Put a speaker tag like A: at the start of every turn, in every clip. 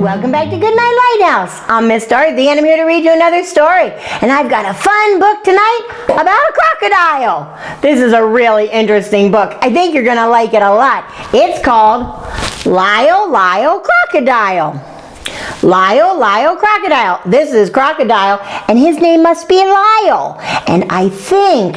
A: Welcome back to Goodnight Lighthouse. I'm Miss Dorothy and I'm here to read you another story. And I've got a fun book tonight about a crocodile. This is a really interesting book. I think you're going to like it a lot. It's called Lyle, Crocodile. Lyle, Crocodile. This is Crocodile, and his name must be Lyle. And I think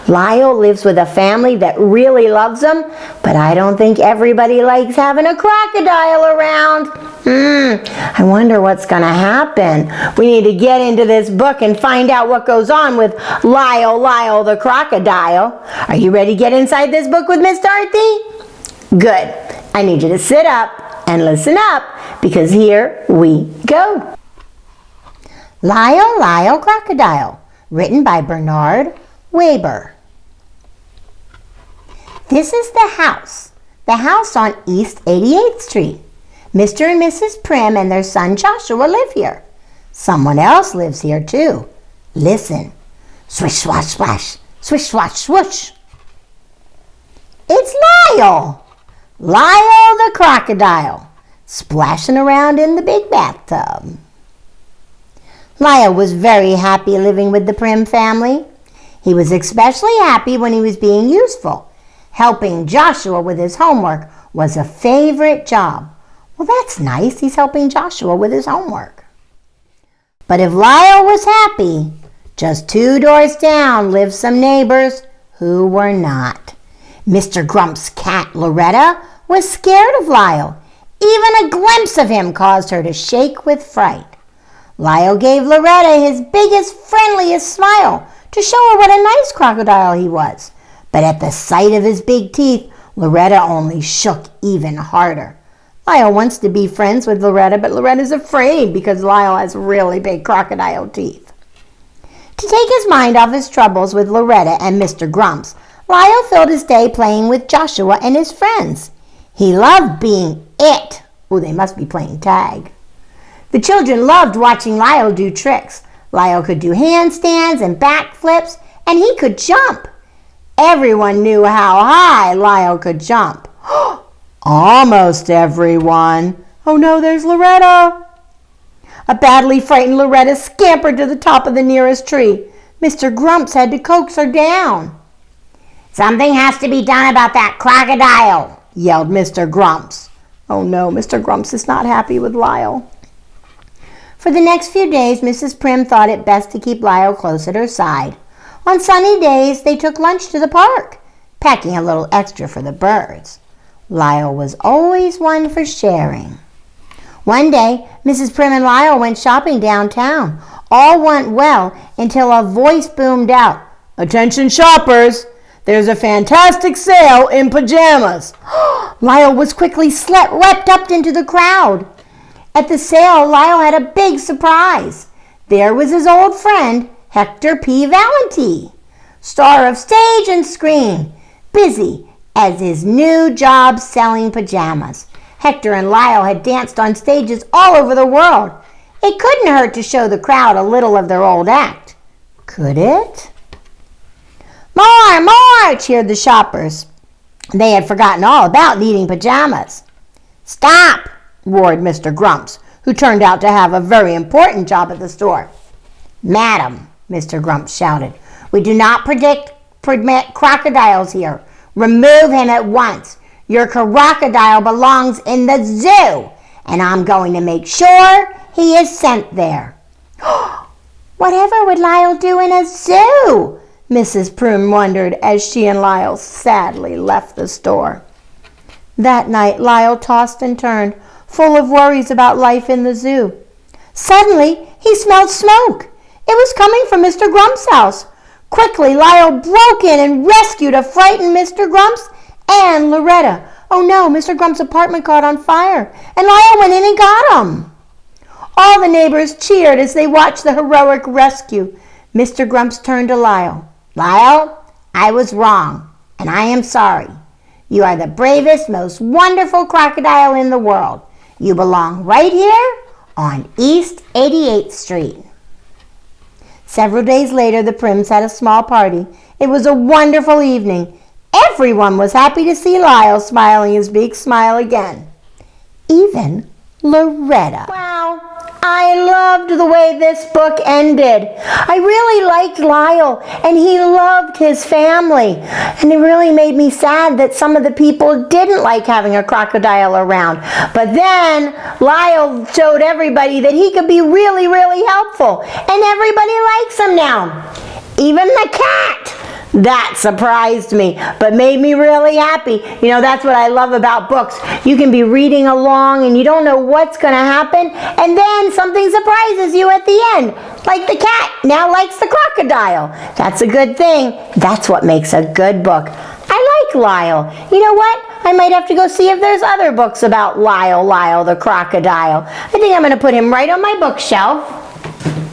A: Lyle lives with a family that really loves him, but I don't think everybody likes having a crocodile around. I wonder what's going to happen. We need to get into this book and find out what goes on with Lyle the crocodile. Are you ready to get inside this book with Miss Dorothy? Good. I need you to sit up and listen up, because here we go. Lyle, Crocodile, written by Bernard Waber. This is the house on East 88th Street. Mr. and Mrs. Primm and their son Joshua live here. Someone else lives here too. Listen. Swish, swash, splash. Swish, swash, swoosh. It's Lyle the crocodile, splashing around in the big bathtub. Lyle was very happy living with the Primm family. He was especially happy when he was being useful. Helping Joshua with his homework was a favorite job. Well, that's nice. He's helping Joshua with his homework. But if Lyle was happy, just 2 doors down lived some neighbors who were not. Mr. Grump's cat, Loretta, was scared of Lyle. Even a glimpse of him caused her to shake with fright. Lyle gave Loretta his biggest, friendliest smile to show her what a nice crocodile he was. But at the sight of his big teeth, Loretta only shook even harder. Lyle wants to be friends with Loretta, but Loretta's afraid because Lyle has really big crocodile teeth. To take his mind off his troubles with Loretta and Mr. Grumps, Lyle filled his day playing with Joshua and his friends. He loved being it. Oh, they must be playing tag. The children loved watching Lyle do tricks. Lyle could do handstands and backflips, and he could jump. Everyone knew how high Lyle could jump. Almost everyone. Oh no, there's Loretta. A badly frightened Loretta scampered to the top of the nearest tree. Mr. Grumps had to coax her down. Something has to be done about that crocodile, yelled Mr. Grumps. Oh no, Mr. Grumps is not happy with Lyle. For the next few days, Mrs. Primm thought it best to keep Lyle close at her side. On sunny days, they took lunch to the park, packing a little extra for the birds. Lyle was always one for sharing. One day, Mrs. Primm and Lyle went shopping downtown. All went well until a voice boomed out, "Attention shoppers! There's a fantastic sale in pajamas." Lyle was quickly leapt up into the crowd. At the sale, Lyle had a big surprise. There was his old friend, Hector P. Valenti, star of stage and screen, busy as his new job selling pajamas. Hector and Lyle had danced on stages all over the world. It couldn't hurt to show the crowd a little of their old act, could it? More, cheered the shoppers. They had forgotten all about needing pajamas. Stop, roared Mr. Grumps, who turned out to have a very important job at the store. Madam, Mr. Grumps shouted, we do not permit crocodiles here. Remove him at once. Your crocodile belongs in the zoo, and I'm going to make sure he is sent there. Whatever would Lyle do in a zoo? Mrs. Primm wondered as she and Lyle sadly left the store. That night, Lyle tossed and turned, full of worries about life in the zoo. Suddenly, he smelled smoke. It was coming from Mr. Grump's house. Quickly, Lyle broke in and rescued a frightened Mr. Grumps and Loretta. Oh no, Mr. Grump's apartment caught on fire, and Lyle went in and got him. All the neighbors cheered as they watched the heroic rescue. Mr. Grumps turned to Lyle. Lyle, I was wrong, and I am sorry. You are the bravest, most wonderful crocodile in the world. You belong right here on East 88th Street. Several days later, the Primms had a small party. It was a wonderful evening. Everyone was happy to see Lyle smiling his big smile again. Even Loretta. Wow, I loved the way this book ended. I really liked Lyle, and he loved his family. And it really made me sad that some of the people didn't like having a crocodile around. But then Lyle showed everybody that he could be really, really helpful. And everybody likes him now. Even the cat. That surprised me, but made me really happy. You know, that's what I love about books. You can be reading along and you don't know what's going to happen, and then something surprises you at the end. Like the cat now likes the crocodile. That's a good thing. That's what makes a good book. I like Lyle. You know what? I might have to go see if there's other books about Lyle the crocodile. I think I'm going to put him right on my bookshelf.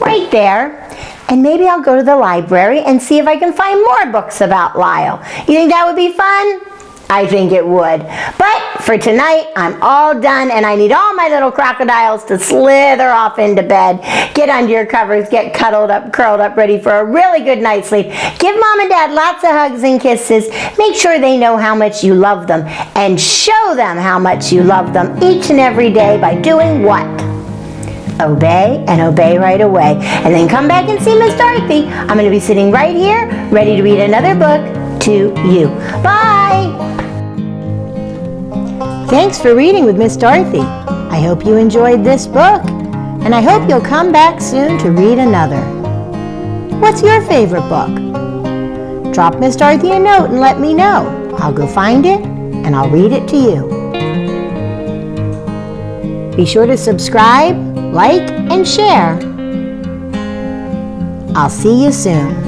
A: Right there. And maybe I'll go to the library and see if I can find more books about Lyle. You think that would be fun? I think it would. But for tonight, I'm all done, and I need all my little crocodiles to slither off into bed, get under your covers, get cuddled up, curled up, ready for a really good night's sleep. Give Mom and Dad lots of hugs and kisses. Make sure they know how much you love them, and show them how much you love them each and every day by doing what? Obey, and obey right away. And then come back and see Miss Dorothy. I'm going to be sitting right here, ready to read another book to you. Bye! Thanks for reading with Miss Dorothy. I hope you enjoyed this book, and I hope you'll come back soon to read another. What's your favorite book? Drop Miss Dorothy a note and let me know. I'll go find it, and I'll read it to you. Be sure to subscribe, like, and share. I'll see you soon.